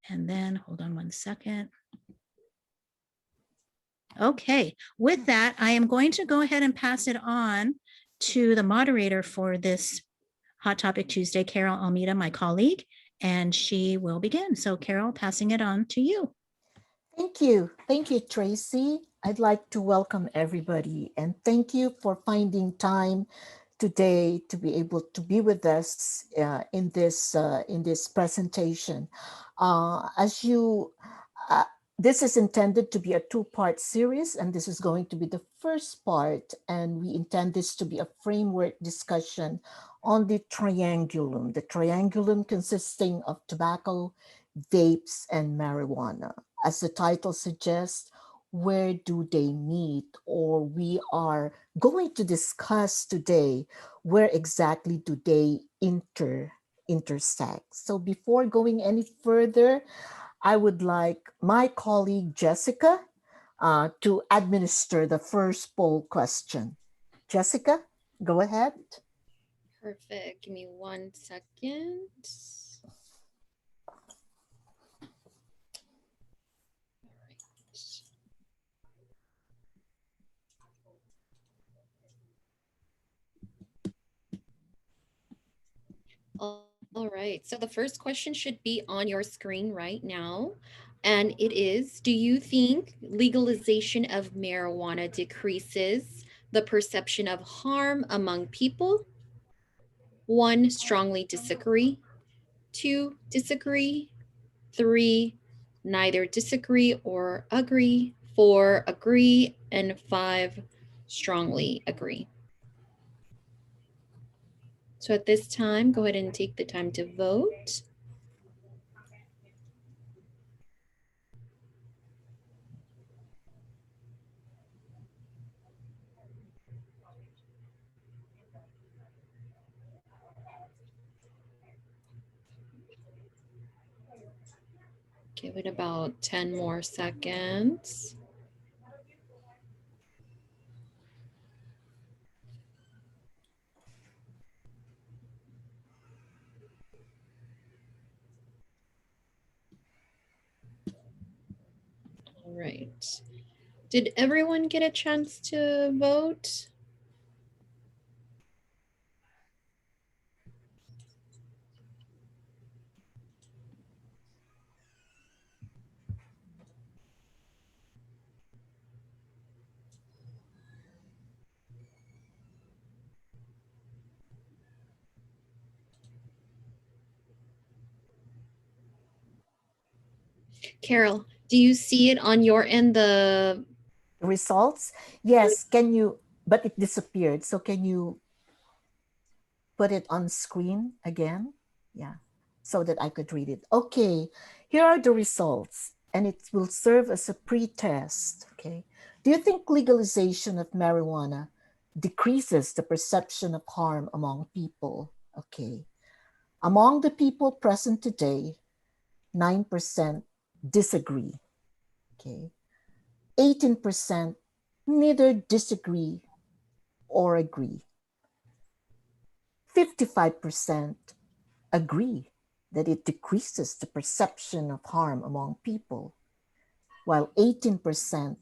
And then hold on one second. Okay, with that, I am going to go ahead and pass it on to the moderator for this Hot Topic Tuesday, Carol Almeida, my colleague, and she will begin. So Carol, passing it on to you. Thank you. Thank you, Tracy. I'd like to welcome everybody and thank you for finding time today to be able to be with us in this presentation. As you, this is intended to be a two-part series, and this is going to be the first part, and we intend this to be a framework discussion on the triangulum. The triangulum consisting of tobacco, vapes, and marijuana. As the title suggests, where do they meet? Or we are going to discuss today where exactly do they intersect. So before going any further, I would like my colleague Jessica to administer the first poll question. Jessica, go ahead. Perfect. Give me 1 second. All right. So the first question should be on your screen right now. And it is, do you think legalization of marijuana decreases the perception of harm among people? 1, strongly disagree. 2, disagree. 3, neither disagree or agree. 4, agree. And 5, strongly agree. So at this time, go ahead and take the time to vote. Give it about 10 more seconds. All right. Did everyone get a chance to vote? Carol, do you see it on your end, the Results? Yes, can you, but it disappeared. So can you put it on screen again? Yeah, so that I could read it. Okay, here are the results, and it will serve as a pre-test. Okay, do you think legalization of marijuana decreases the perception of harm among people? Okay, among the people present today, 9% disagree. Okay, 18% neither disagree or agree. 55% agree that it decreases the perception of harm among people, while 18%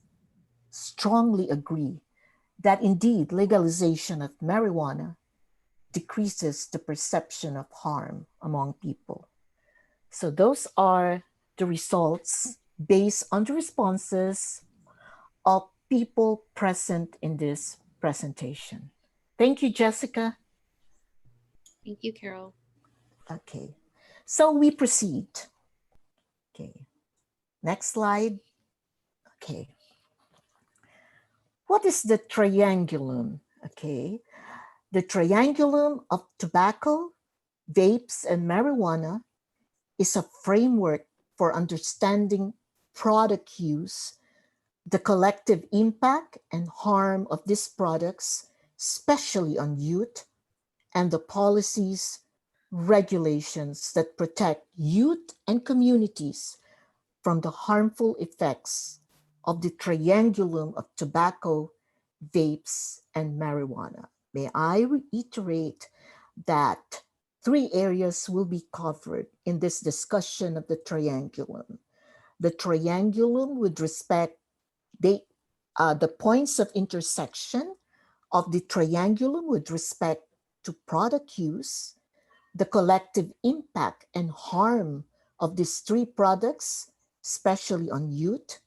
strongly agree that indeed legalization of marijuana decreases the perception of harm among people. So those are the results based on the responses of people present in this presentation. Thank you, Jessica. Thank you, Carol. Okay, so we proceed. Okay, next slide. Okay, what is the triangulum? Okay, the triangulum of tobacco, vapes, and marijuana is a framework for understanding product use, the collective impact and harm of these products, especially on youth, and the policies, regulations that protect youth and communities from the harmful effects of the triangulum of tobacco, vapes, and marijuana. May I reiterate that Three areas will be covered in this discussion of the triangulum. The triangulum with respect the points of intersection of the triangulum with respect to product use, the collective impact and harm of these three products, especially on youth,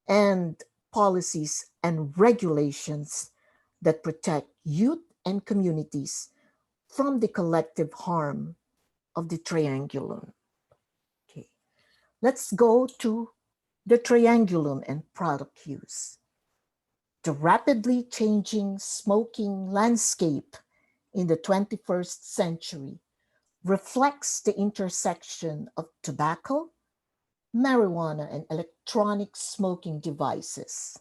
and policies and regulations that protect youth and communities from the collective harm of the triangulum. Okay, let's go to the triangulum and product use. The rapidly changing smoking landscape in the 21st century reflects the intersection of tobacco, marijuana, and electronic smoking devices.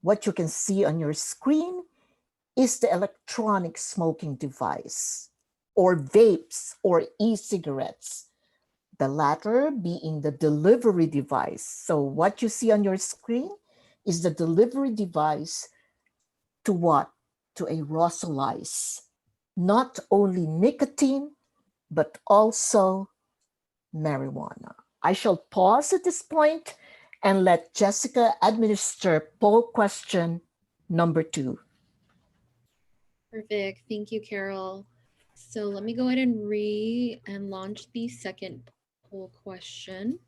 What you can see on your screen is the electronic smoking device, or vapes or e-cigarettes, the latter being the delivery device. So what you see on your screen is the delivery device to what? To aerosolize not only nicotine, but also marijuana. I shall pause at this point and let Jessica administer poll question number 2. Perfect. Thank you, Carol. So let me go ahead and launch the second poll question.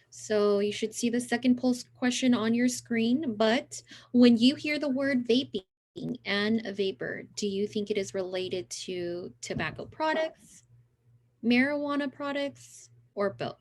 So you should see the second poll question on your screen, but when you hear the word vaping and a vapor, do you think it is related to tobacco products, marijuana products, or both?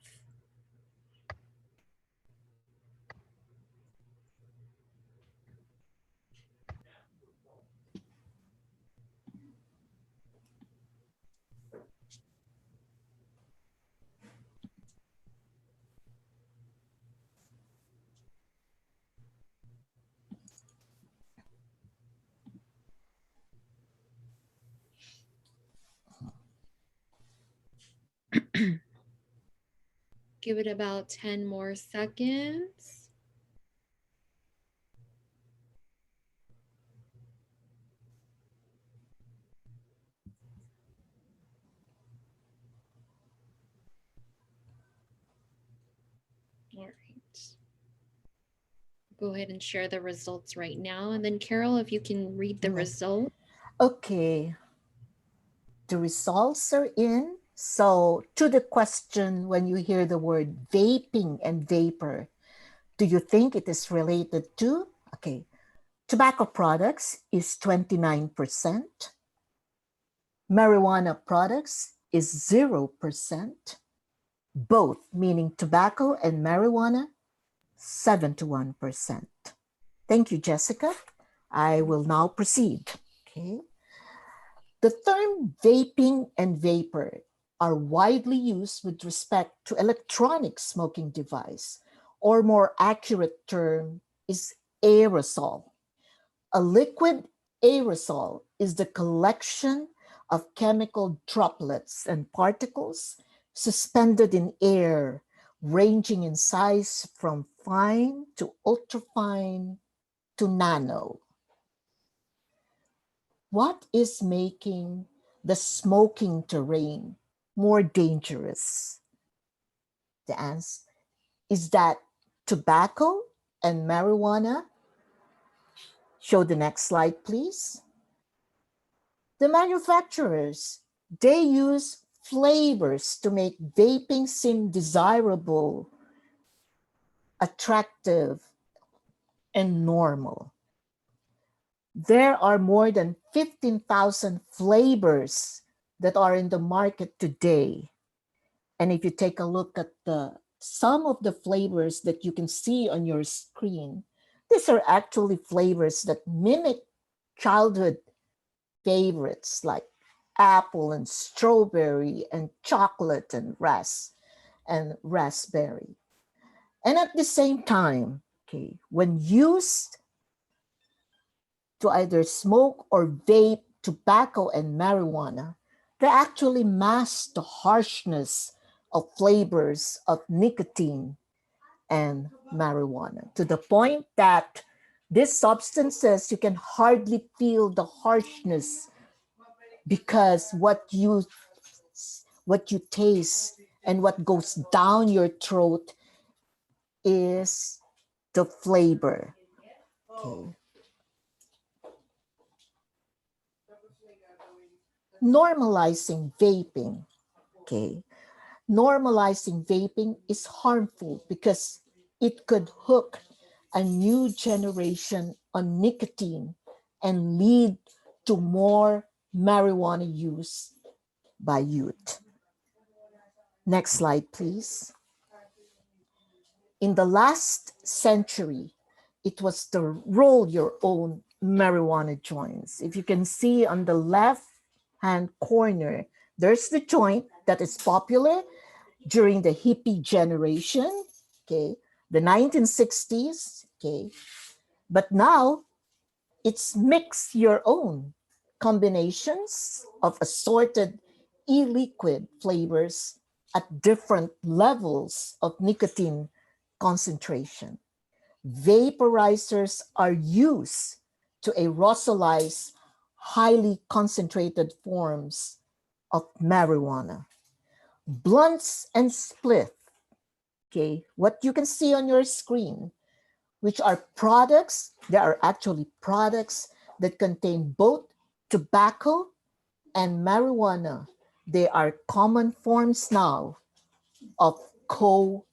Give it about 10 more seconds. All right. Go ahead and share the results right now. And then Carol, if you can read the result. Okay. The results are in. So to the question, when you hear the word vaping and vapor, do you think it is related to? Okay. Tobacco products is 29%. Marijuana products is 0%. Both, meaning tobacco and marijuana, 71%. Thank you, Jessica. I will now proceed. Okay. The term vaping and vapor are widely used with respect to electronic smoking device, or more accurate term is aerosol. A liquid aerosol is the collection of chemical droplets and particles suspended in air, ranging in size from fine to ultrafine to nano. What is making the smoking terrain more dangerous? The answer is that tobacco and marijuana. Show the next slide, please. The manufacturers, they use flavors to make vaping seem desirable, attractive, and normal. There are more than 15,000 flavors that are in the market today. And if you take a look at some of the flavors that you can see on your screen, these are actually flavors that mimic childhood favorites like apple and strawberry and chocolate and raspberry. And at the same time, okay, when used to either smoke or vape tobacco and marijuana, they actually mask the harshness of flavors of nicotine and marijuana, to the point that these substances, you can hardly feel the harshness because what you what you taste and what goes down your throat is the flavor. Okay. Normalizing vaping. Okay. Normalizing vaping is harmful because it could hook a new generation on nicotine and lead to more marijuana use by youth. Next slide, please. In the last century, it was the roll your own marijuana joints. If you can see on the left hand corner, there's the joint that is popular during the hippie generation, okay, the 1960s, okay, but now it's mix your own combinations of assorted e-liquid flavors at different levels of nicotine concentration. Vaporizers are used to aerosolize highly concentrated forms of marijuana. Blunts and spliff, okay, what you can see on your screen, which are products, they are actually products that contain both tobacco and marijuana. They are common forms now of co-use.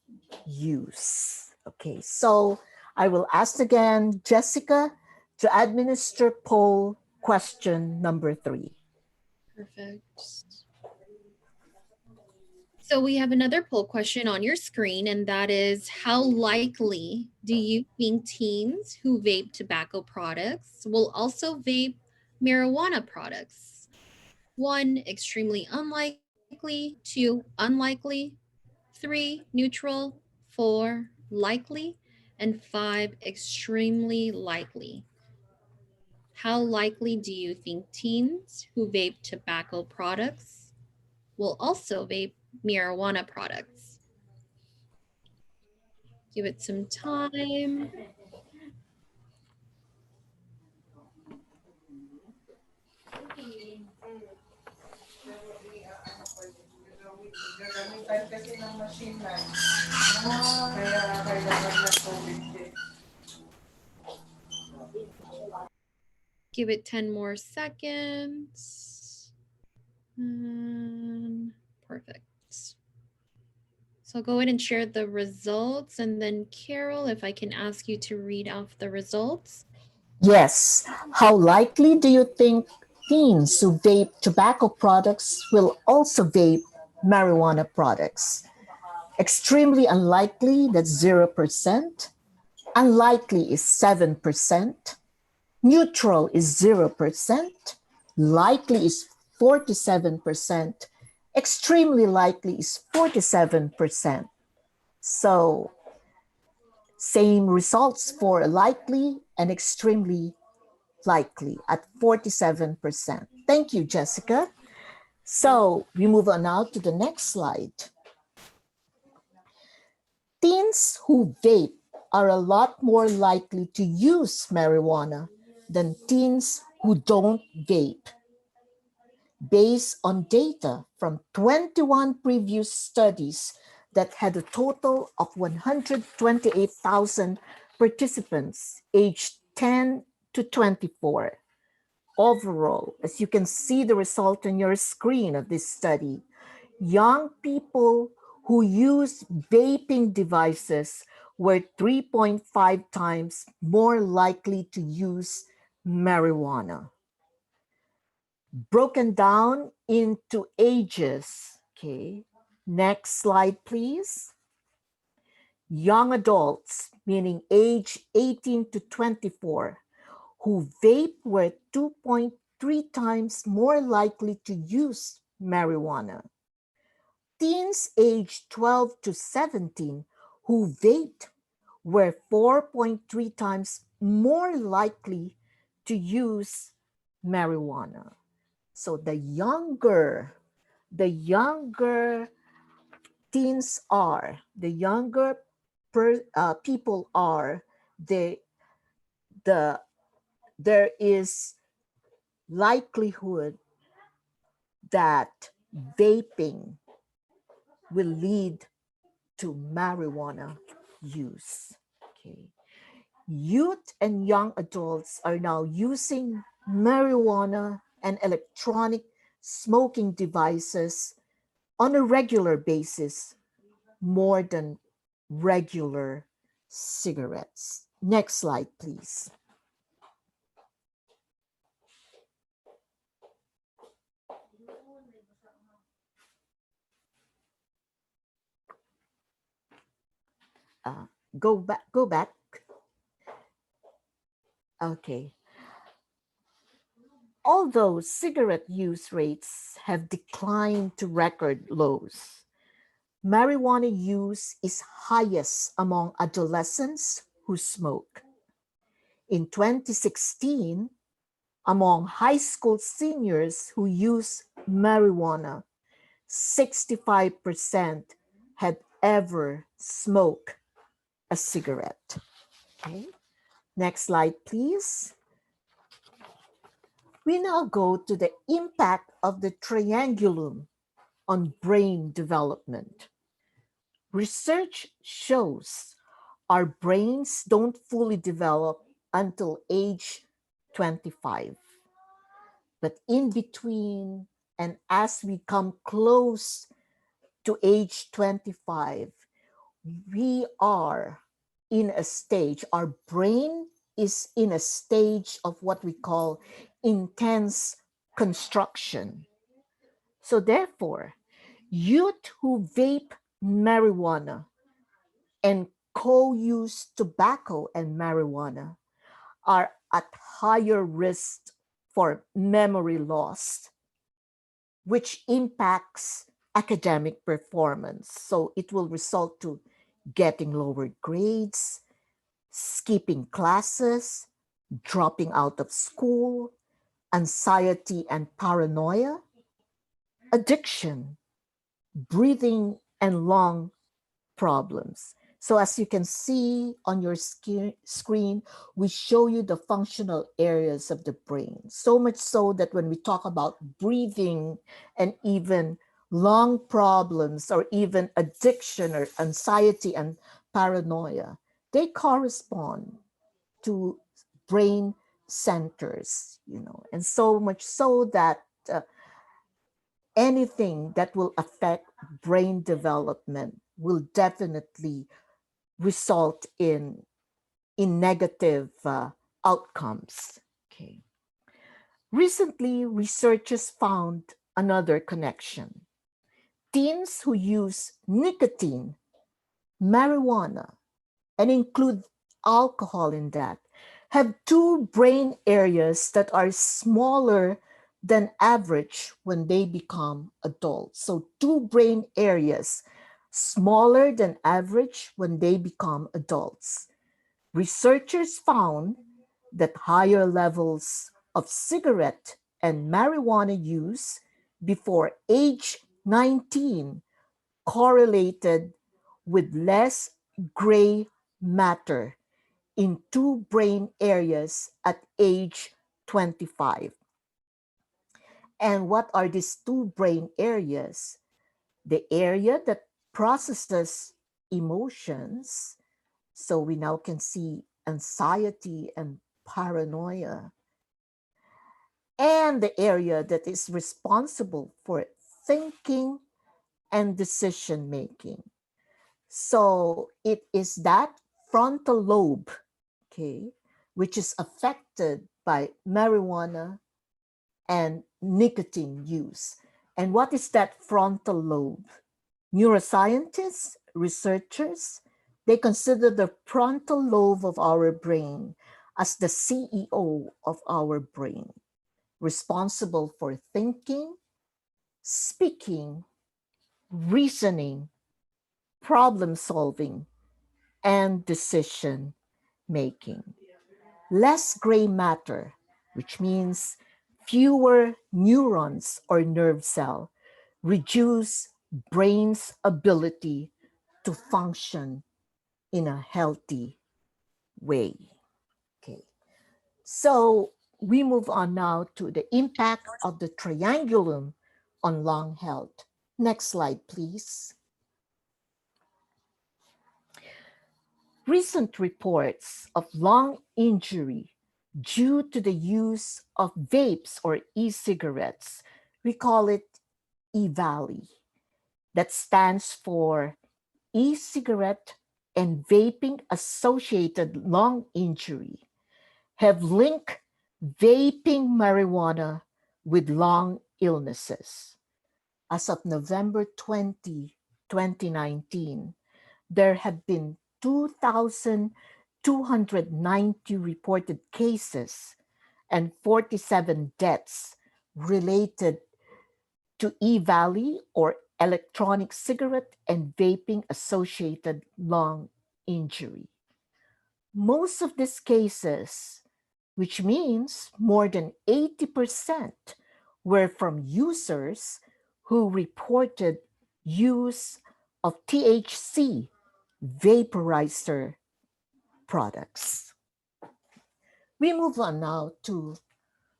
Okay, so I will ask again Jessica to administer poll question number 3. Perfect. So we have another poll question on your screen, and that is, how likely do you think teens who vape tobacco products will also vape marijuana products? 1, extremely unlikely. 2, unlikely. 3, neutral. 4, likely. And 5, extremely likely. How likely do you think teens who vape tobacco products will also vape marijuana products? Give it some time. Give it 10 more seconds. Perfect. So I'll go ahead and share the results. And then Carol, if I can ask you to read off the results. Yes. How likely do you think teens who vape tobacco products will also vape marijuana products? Extremely unlikely, that's 0%. Unlikely is 7%. Neutral is 0%. Likely is 47%. Extremely likely is 47%. So same results for likely and extremely likely at 47%. Thank you, Jessica. So we move on now to the next slide. Teens who vape are a lot more likely to use marijuana than teens who don't vape. Based on data from 21 previous studies that had a total of 128,000 participants aged 10 to 24. Overall, as you can see the result on your screen of this study, young people who use vaping devices were 3.5 times more likely to use marijuana. Broken down into ages, okay, next slide, please. Young adults, meaning age 18 to 24, who vape were 2.3 times more likely to use marijuana. Teens aged 12 to 17 who vaped were 4.3 times more likely to use marijuana. So the younger teens are, the younger people are, there is likelihood that vaping will lead to marijuana use. Okay. Youth and young adults are now using marijuana and electronic smoking devices on a regular basis more than regular cigarettes. Next slide, please. Go back. Okay. Although cigarette use rates have declined to record lows, marijuana use is highest among adolescents who smoke. In 2016, among high school seniors who use marijuana, 65% had ever smoked a cigarette. Okay. Next slide, please. We now go to the impact of the triangulum on brain development. Research shows our brains don't fully develop until age 25. But in between, and as we come close to age 25, we are in a stage, our brain is in a stage of what we call intense construction. So therefore, youth who vape marijuana and co-use tobacco and marijuana are at higher risk for memory loss, which impacts academic performance. So it will result to getting lower grades, skipping classes, dropping out of school, anxiety and paranoia, addiction, breathing and lung problems. So as you can see on your screen, we show you the functional areas of the brain. So much so that when we talk about breathing and even lung problems or even addiction or anxiety and paranoia, they correspond to brain centers, and so much so that anything that will affect brain development will definitely result in negative outcomes. Okay. Recently, researchers found another connection. Teens who use nicotine, marijuana, and include alcohol in that have two brain areas that are smaller than average when they become adults. So two brain areas smaller than average when they become adults. Researchers found that higher levels of cigarette and marijuana use before age 19 correlated with less gray matter in two brain areas at age 25. And what are these two brain areas? The area that processes emotions, so we now can see anxiety and paranoia, and the area that is responsible for thinking and decision making. So it is that frontal lobe, okay, which is affected by marijuana and nicotine use. And what is that frontal lobe? Neuroscientists, researchers, they consider the frontal lobe of our brain as the CEO of our brain, responsible for thinking, speaking, reasoning, problem solving, and decision making. Less gray matter, which means fewer neurons or nerve cell, reduce brain's ability to function in a healthy way. Okay. So we move on now to the impact of the triangulum on lung health. Next slide, please. Recent reports of lung injury due to the use of vapes or e-cigarettes, we call it EVALI, that stands for e-cigarette and vaping associated lung injury, have linked vaping marijuana with lung illnesses. As of November 20, 2019, there have been 2,290 reported cases and 47 deaths related to e-valley or electronic cigarette and vaping associated lung injury. Most of these cases, which means more than 80%, were from users who reported use of THC vaporizer products. We move on now to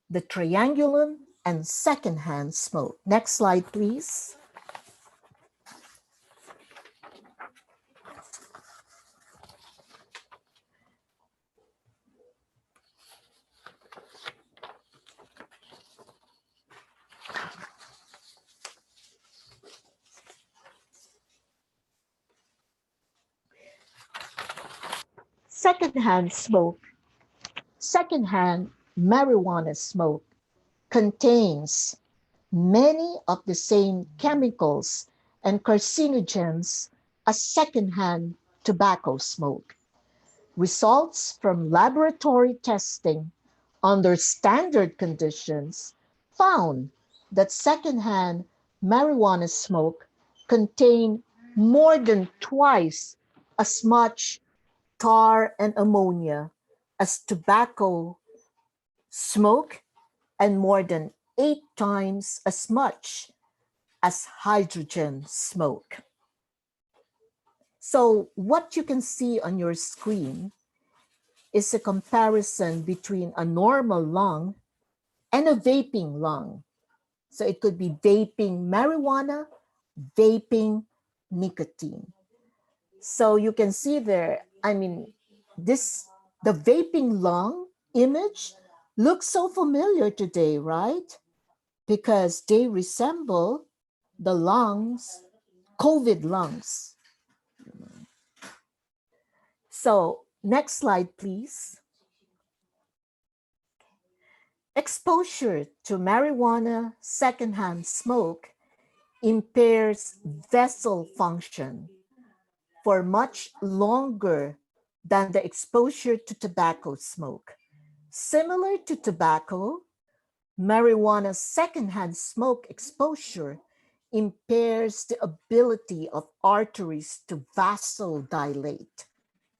the Triangulum and Secondhand Smoke. Next slide, please. Secondhand smoke, secondhand marijuana smoke contains many of the same chemicals and carcinogens as secondhand tobacco smoke. Results from laboratory testing under standard conditions found that secondhand marijuana smoke contained more than twice as much tar and ammonia as tobacco smoke and more than 8 times as much as hydrogen smoke. So what you can see on your screen is a comparison between a normal lung and a vaping lung. So it could be vaping marijuana, vaping nicotine. So you can see there, the vaping lung image looks so familiar today, right? Because they resemble the lungs, COVID lungs. So next slide, please. Exposure to marijuana secondhand smoke impairs vessel function for much longer than the exposure to tobacco smoke. Similar to tobacco, marijuana secondhand smoke exposure impairs the ability of arteries to vasodilate,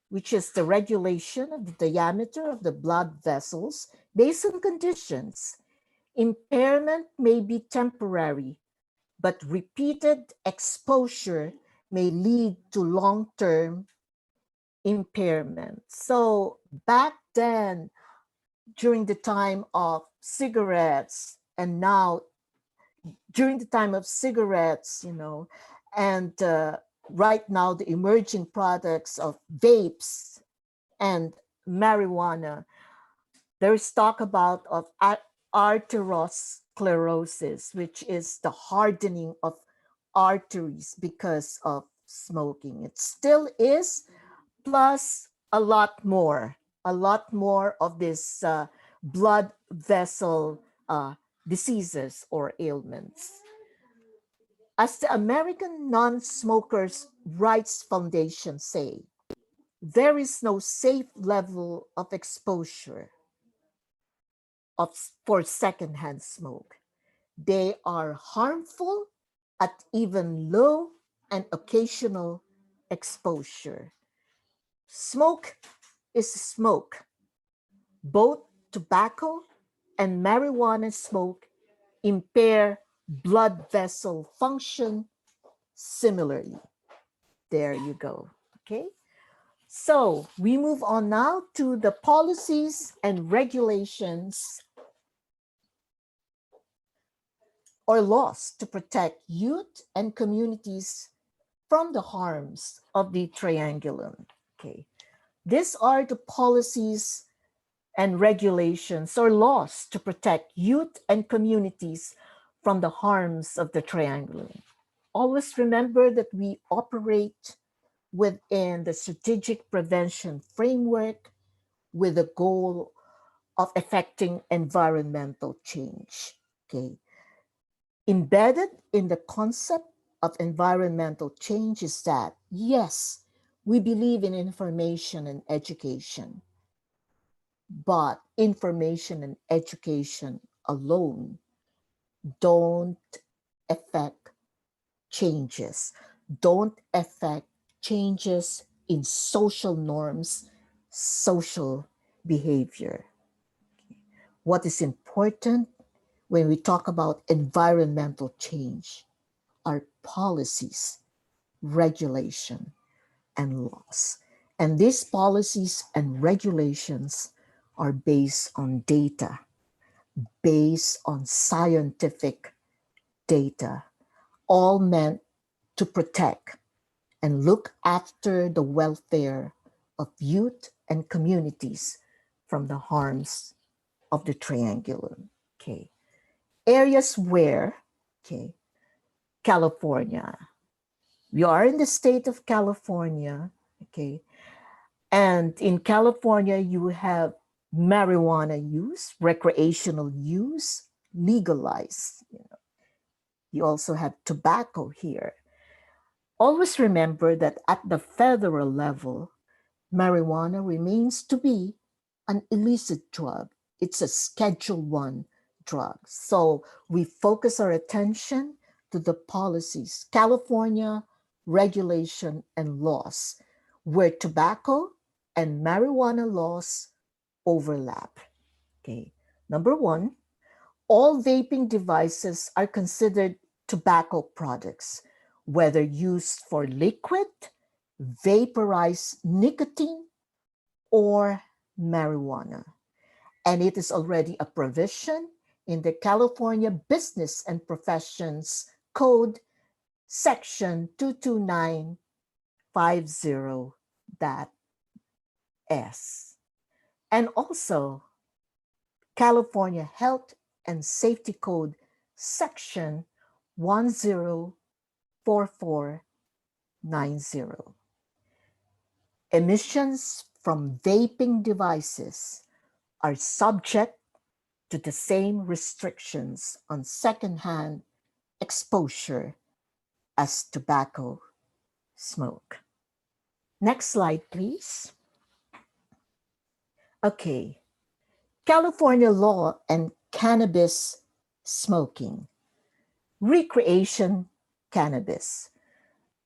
which is the regulation of the diameter of the blood vessels based on conditions. Impairment may be temporary, but repeated exposure may lead to long-term impairment. So back then, during the time of cigarettes, and now during the time of cigarettes, and right now the emerging products of vapes and marijuana, there is talk about of arteriosclerosis, which is the hardening of arteries because of smoking. It still is, plus a lot more of this blood vessel diseases or ailments. As the American Non-Smokers' Rights Foundation say, there is no safe level of exposure for secondhand smoke. They are harmful at even low and occasional exposure. Smoke is smoke. Both tobacco and marijuana smoke impair blood vessel function similarly. There you go. Okay. So we move on now to the policies and regulations or laws to protect youth and communities from the harms of the Triangulum. Okay. These are the policies and regulations or laws to protect youth and communities from the harms of the Triangulum. Always remember that we operate within the strategic prevention framework with the goal of effecting environmental change. Okay. Embedded in the concept of environmental change is that, yes, we believe in information and education, but information and education alone don't affect changes, don't affect changes in social norms, social behavior. What is important when we talk about environmental change are policies, regulation, and laws. And these policies and regulations are based on data, based on scientific data, all meant to protect and look after the welfare of youth and communities from the harms of the Triangulum. Okay. Areas where, okay, California. We are in the state of California, okay, and in California, you have marijuana use, recreational use, legalized. You also have tobacco here. Always remember that at the federal level, marijuana remains to be an illicit drug. It's a Schedule 1 drug. So we focus our attention to the policies, California regulation and laws, where tobacco and marijuana laws overlap. Okay. Number one, all vaping devices are considered tobacco products, whether used for liquid, vaporized nicotine, or marijuana. And it is already a provision in the California Business and Professions Code, Section 22950.S. And also California Health and Safety Code, Section 104490. Emissions from vaping devices are subject to the same restrictions on secondhand exposure as tobacco smoke. Next slide, please. Okay, California law and cannabis smoking. Recreation cannabis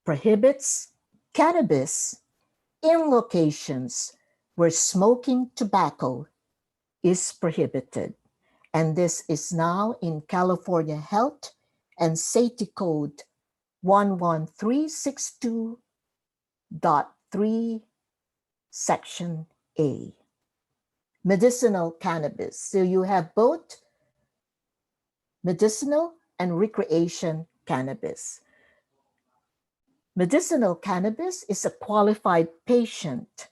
prohibits cannabis in locations where smoking tobacco is prohibited. And this is now in California Health and Safety Code 11362.3, Section A. Medicinal cannabis. So you have both medicinal and recreation cannabis. Medicinal cannabis is a qualified patient,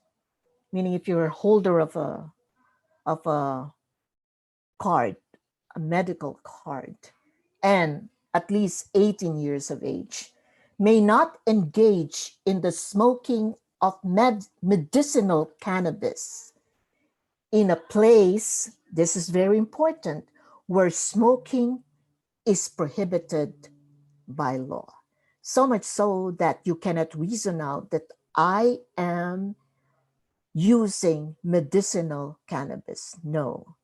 meaning if you're a holder of a card, a medical card, and at least 18 years of age, may not engage in the smoking of medicinal cannabis in a place, this is very important, where smoking is prohibited by law. So much so that you cannot reason out that I am using medicinal cannabis. No.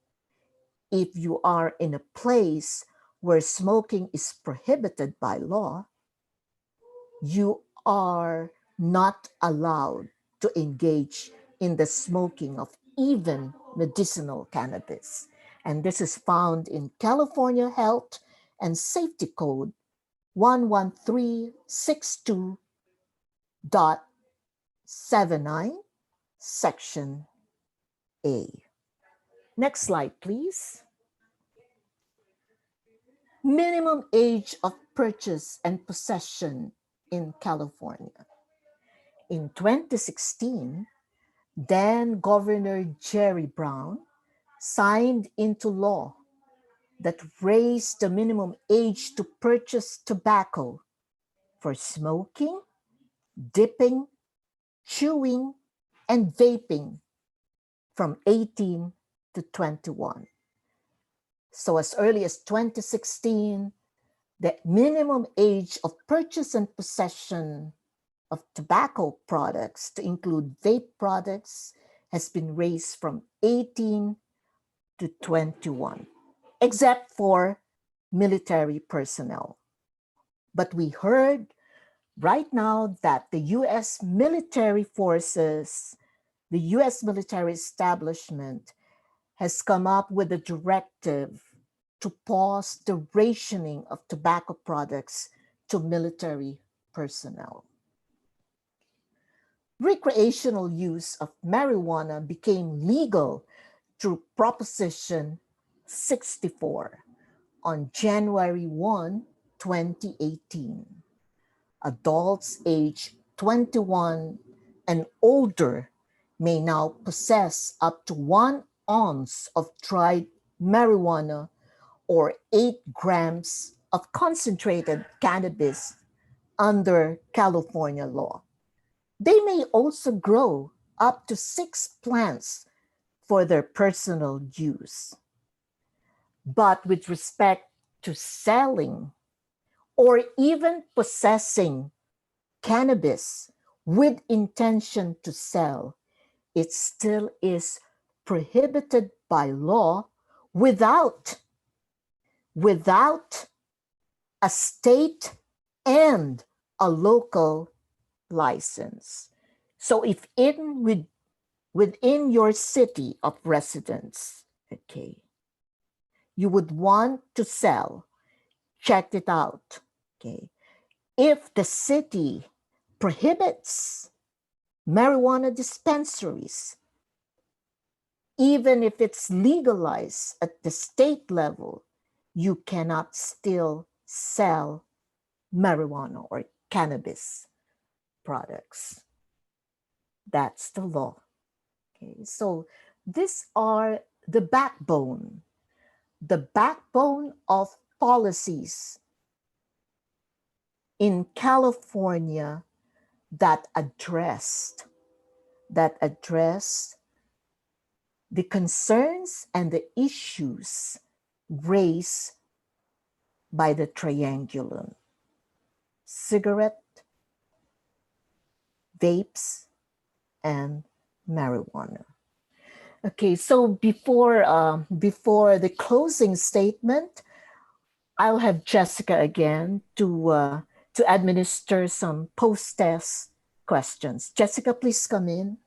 If you are in a place where smoking is prohibited by law, you are not allowed to engage in the smoking of even medicinal cannabis. And this is found in California Health and Safety Code 11362.79, Section A. Next slide, please. Minimum age of purchase and possession in California. In 2016, Then Governor Jerry Brown signed into law that raised the minimum age to purchase tobacco for smoking, dipping, chewing, and vaping from 18 to 21. So as early as 2016, the minimum age of purchase and possession of tobacco products to include vape products has been raised from 18 to 21, except for military personnel. But we heard right now that the US military forces, the US military establishment has come up with a directive to pause the rationing of tobacco products to military personnel. Recreational use of marijuana became legal through Proposition 64 on January 1, 2018. Adults age 21 and older may now possess up to 1 ounce of dried marijuana or 8 grams of concentrated cannabis under California law. They may also grow up to 6 plants for their personal use. But with respect to selling or even possessing cannabis with intention to sell, it still is prohibited by law without a state and a local license. So if within your city of residence, okay, you would want to sell, check it out, okay. If the city prohibits marijuana dispensaries, even if it's legalized at the state level, you cannot still sell marijuana or cannabis products. That's the law. Okay, so these are the backbone of policies in California that addressed the concerns and the issues raised by the Triangulum: cigarette, vapes, and marijuana. Okay, so before the closing statement, I'll have Jessica again to administer some post-test questions. Jessica, please come in.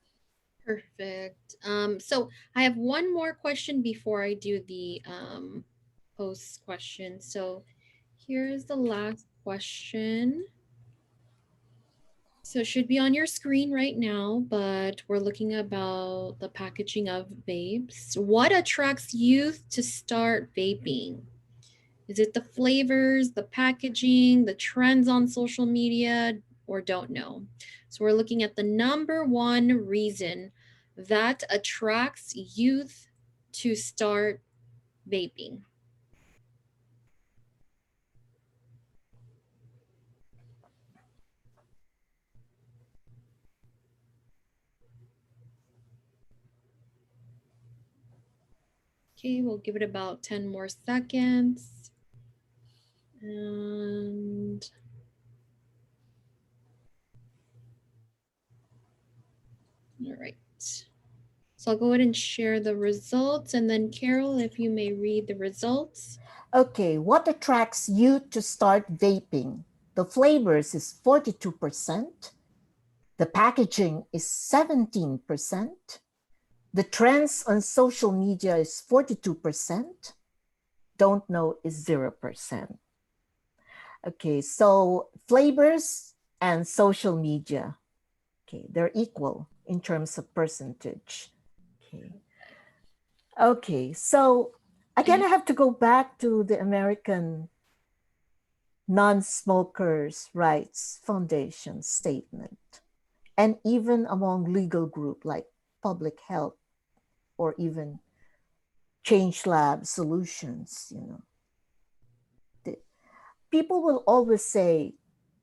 Perfect. So I have one more question before I do the post question. So here's the last question. So it should be on your screen right now, but we're looking about the packaging of vapes. What attracts youth to start vaping? Is it the flavors, the packaging, the trends on social media, or don't know? So we're looking at the number one reason that attracts youth to start vaping. Okay, we'll give it about 10 more seconds. And all right. So I'll go ahead and share the results. And then Carol, if you may read the results. Okay, what attracts you to start vaping? The flavors is 42%. The packaging is 17%. The trends on social media is 42%. Don't know is 0%. Okay, so flavors and social media, okay, they're equal in terms of percentage. Okay, so again, I have to go back to the American Non-Smokers' Rights Foundation statement, and even among legal group like public health or even change lab solutions, people will always say,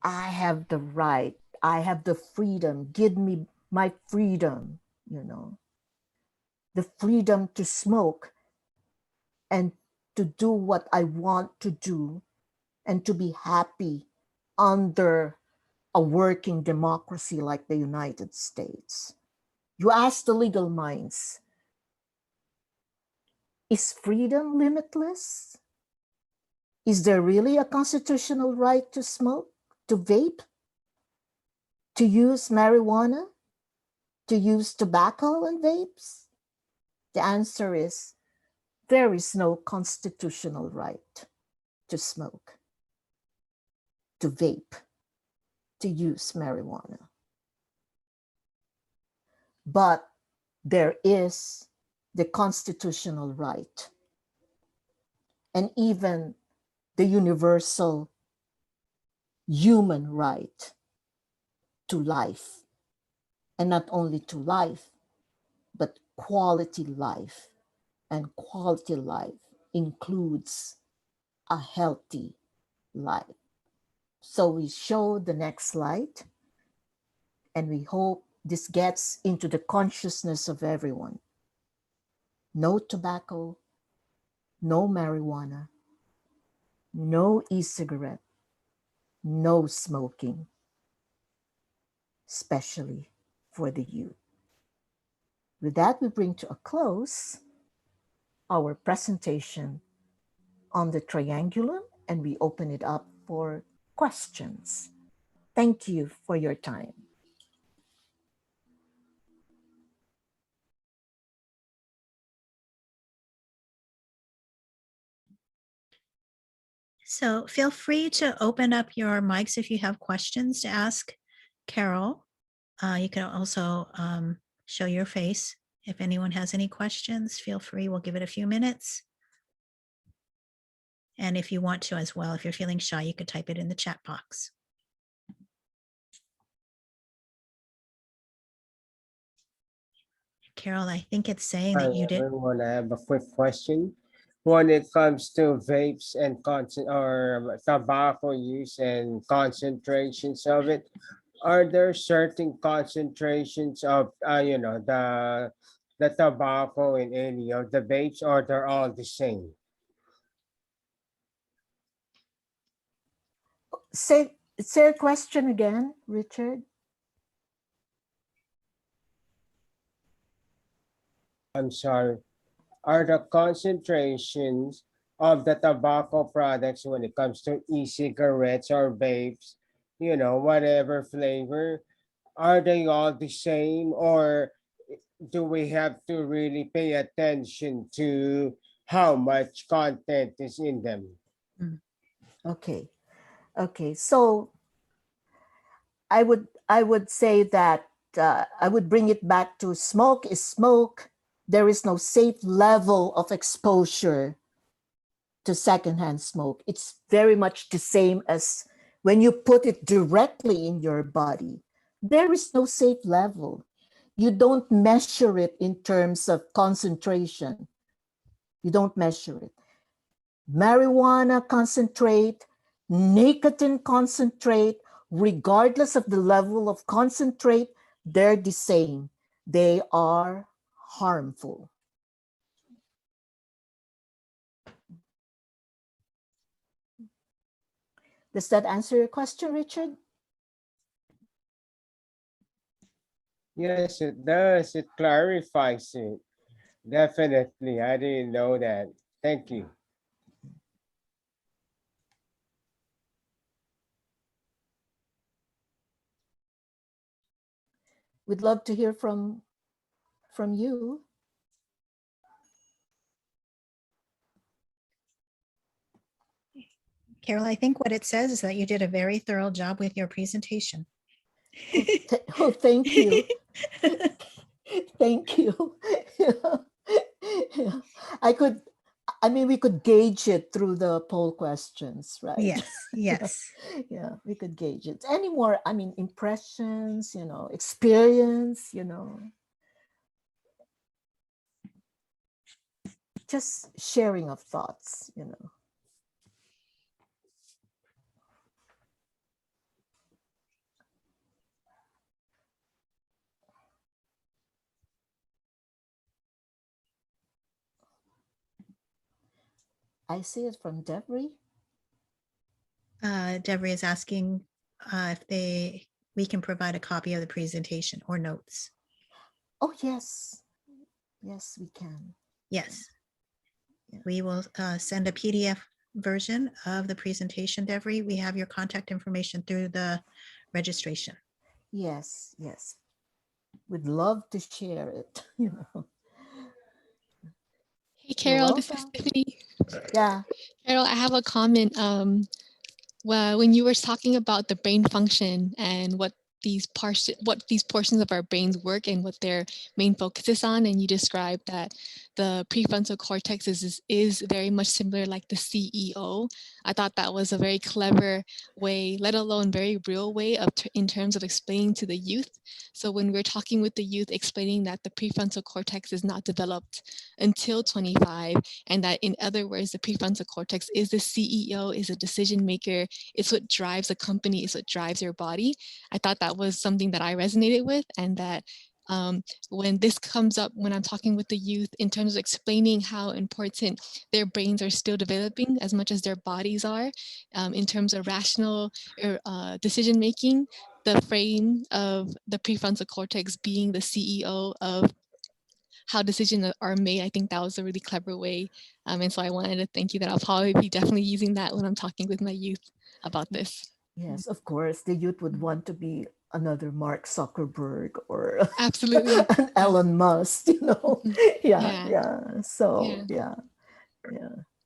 I have the right, I have the freedom, give me my freedom, the freedom to smoke and to do what I want to do and to be happy under a working democracy like the United States. You ask the legal minds, is freedom limitless? Is there really a constitutional right to smoke, to vape, to use marijuana, to use tobacco and vapes? The answer is there is no constitutional right to smoke, to vape, to use marijuana. But there is the constitutional right and even the universal human right to life. And not only to life, but quality life. And quality life includes a healthy life. So we show the next slide, and we hope this gets into the consciousness of everyone. No tobacco, no marijuana, no e-cigarette, no smoking, especially for the youth. With that, we bring to a close our presentation on the Triangulum, and we open it up for questions. Thank you for your time. So feel free to open up your mics if you have questions to ask Carol. You can also show your face. If anyone has any questions, feel free. We'll give it a few minutes. And if you want to as well, if you're feeling shy, you could type it in the chat box. Carol, I think it's saying that you did. Everyone, I have a quick question. When it comes to vapes and tobacco use and concentrations of it, are there certain concentrations of the tobacco in any of the vapes, or they're all the same? Say a question again, Richard. I'm sorry. Are the concentrations of the tobacco products when it comes to e-cigarettes or vapes, whatever flavor, are they all the same, or do we have to really pay attention to how much content is in them? Okay. So I would say that I would bring it back to smoke is smoke. There is no safe level of exposure to secondhand smoke. It's very much the same as when you put it directly in your body. There is no safe level. You don't measure it in terms of concentration. You don't measure it. Marijuana concentrate, nicotine concentrate, regardless of the level of concentrate, they're the same. They are harmful. Does that answer your question, Richard? Yes, it does. It clarifies it. Definitely. I didn't know that. Thank you. We'd love to hear from you. Carol, I think what it says is that you did a very thorough job with your presentation. Oh, thank you. Thank you. We could gauge it through the poll questions, right? Yes, yes. Yeah, we could gauge it. Any more, impressions, experience, just sharing of thoughts, you know. I see it from Deborah. Deborah is asking if we can provide a copy of the presentation or notes. Oh, yes. Yes, we can. Yes. Yeah. We will send a PDF version of the presentation, Deborah. We have your contact information through the registration. Yes, yes. Would love to share it, you know. Hey, You're Carol, this is welcome. Tiffany. Yeah. Carol, I have a comment. Well, when you were talking about the brain function and what these portions of our brains work and what their main focus is on, and you described that the prefrontal cortex is very much similar like the CEO. I thought that was a very clever way, let alone very real way of in terms of explaining to the youth. So when we're talking with the youth, explaining that the prefrontal cortex is not developed until 25, and that in other words, the prefrontal cortex is the CEO, is a decision maker, it's what drives a company, it's what drives your body. I thought that was something that I resonated with, and that when this comes up, when I'm talking with the youth in terms of explaining how important their brains are still developing as much as their bodies are, in terms of rational decision making, the frame of the prefrontal cortex being the CEO of how decisions are made, I think that was a really clever way. And so I wanted to thank you that I'll probably be definitely using that when I'm talking with my youth about this. Yes, of course. The youth would want to be another Mark Zuckerberg or Absolutely. an Elon Musk, you know. Yeah. Yeah. So, yeah.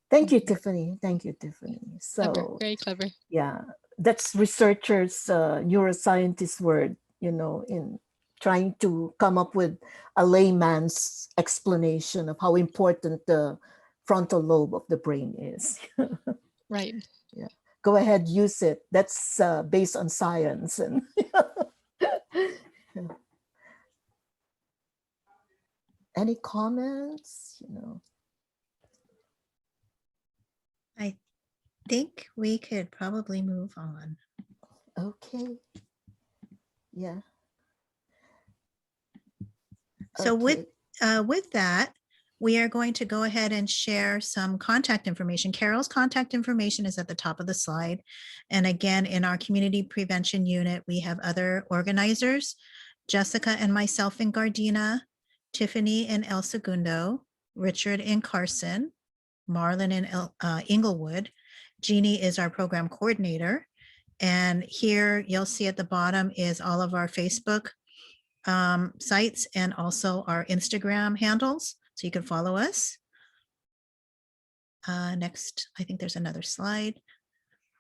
Thank you, Tiffany. Thank you, Tiffany. Clever, So, very clever. yeah, that's researchers, neuroscientists' word, you know, in trying to come up with a layman's explanation of how important the frontal lobe of the brain is. Right. Yeah, go ahead, use it. That's based on science. And any comments? You know, I think we could probably move on. okay. Yeah. So Okay. with that, we are going to go ahead and share some contact information. Carol's contact information is at the top of the slide. And again, in our community prevention unit, we have other organizers, Jessica and myself in Gardena, Tiffany in El Segundo, Richard in Carson, Marlon in Inglewood. Jeannie is our program coordinator. And here you'll see at the bottom is all of our Facebook sites and also our Instagram handles, so you can follow us. Next, I think there's another slide.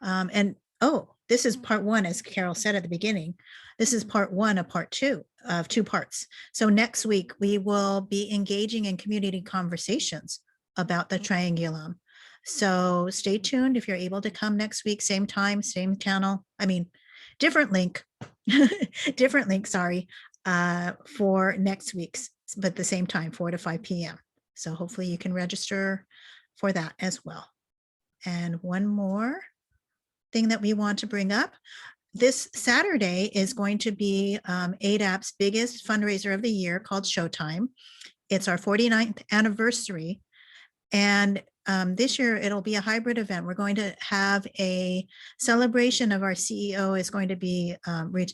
And oh, this is part one, as Carol said at the beginning. This is part one of part two of two parts. So next week, we will be engaging in community conversations about the Triangulum. So stay tuned if you're able to come next week, same time, same channel. I mean, different link, different link, sorry, for next week's, but the same time, 4 to 5 p.m. So hopefully you can register for that as well. And one more thing that we want to bring up. This Saturday is going to be AADAP's biggest fundraiser of the year called Showtime. It's our 49th anniversary. And this year it'll be a hybrid event. We're going to have a celebration of our CEO is going to be,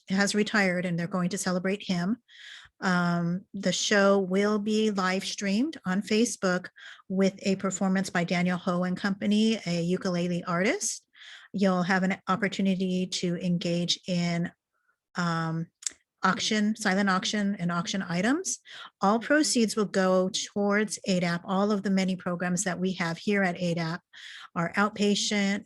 has retired, and they're going to celebrate him. The show will be live streamed on Facebook with a performance by Daniel Ho and Company, a ukulele artist. You'll have an opportunity to engage in auction, silent auction, and auction items. All proceeds will go towards AADAP. All of the many programs that we have here at AADAP, our outpatient,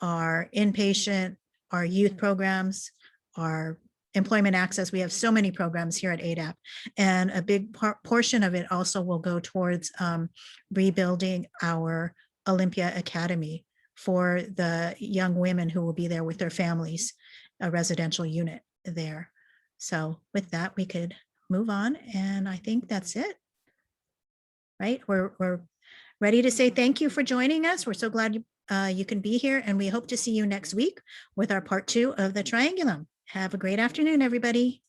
our inpatient, our youth programs, our employment access. We have so many programs here at AADAP, and a big portion of it also will go towards rebuilding our Olympia Academy for the young women who will be there with their families, a residential unit there. So with that, we could move on, and I think that's it. Right? We're ready to say thank you for joining us. We're so glad you can be here, and we hope to see you next week with our part 2 of the Triangulum. Have a great afternoon, everybody.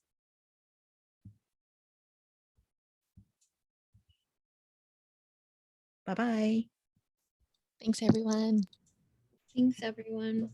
Bye-bye. Thanks, everyone. Thanks, everyone.